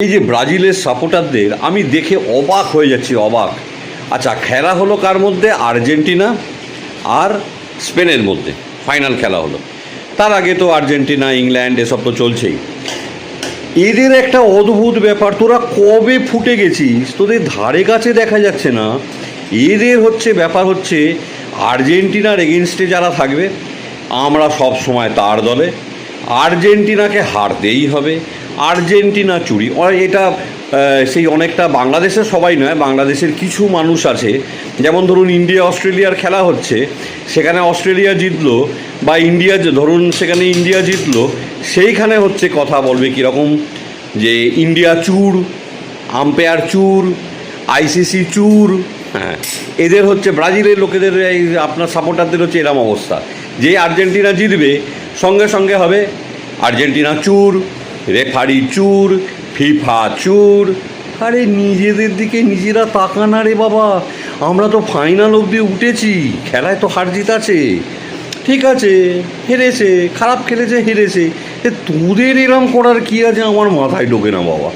এই যে ব্রাজিলের সাপোর্টারদের আমি দেখে অবাক হয়ে যাচ্ছি, অবাক। আচ্ছা, খেলা হলো কার মধ্যে? আর্জেন্টিনা আর স্পেনের মধ্যে ফাইনাল খেলা হলো। তার আগে তো আর্জেন্টিনা, ইংল্যান্ড এসব তো চলছেই। এদের একটা অদ্ভুত ব্যাপার, তোরা কবে ফুটে গেছিস, তোদের ধারে কাছে দেখা যাচ্ছে না। এদের হচ্ছে ব্যাপার হচ্ছে আর্জেন্টিনার এগেনস্টে যারা থাকবে, আমরা সব সময় তার দলে, আর্জেন্টিনাকে হারতেই হবে, আর্জেন্টিনা চুরি। এটা সেই অনেকটা বাংলাদেশের সবাই নয়, বাংলাদেশের কিছু মানুষ আছে, যেমন ধরুন ইন্ডিয়া অস্ট্রেলিয়ার খেলা হচ্ছে, সেখানে অস্ট্রেলিয়া জিতলো বা ইন্ডিয়া, ধরুন সেখানে ইন্ডিয়া জিতলো, সেইখানে হচ্ছে কথা বলবে কীরকম যে ইন্ডিয়া চুর, আম্পায়ার চুর, আইসিসি চুর। হ্যাঁ, এদের হচ্ছে ব্রাজিলের লোকেদের, এই আপনার সাপোর্টারদের হচ্ছে এরম অবস্থা, যে আর্জেন্টিনা জিতবে সঙ্গে সঙ্গে হবে আর্জেন্টিনা চুর, রেফারি চুর, ফিফা চুর। আরে নিজেদের দিকে নিজেরা তাকানা রে বাবা, আমরা তো ফাইনাল অবধি উঠেছি, খেলায় তো হার জিত আছে, ঠিক আছে, হেরেছে, খারাপ খেলেছে, হেরেছে, তোদের এরম করার কী আছে আমার মাথায় ঢোকে না বাবা।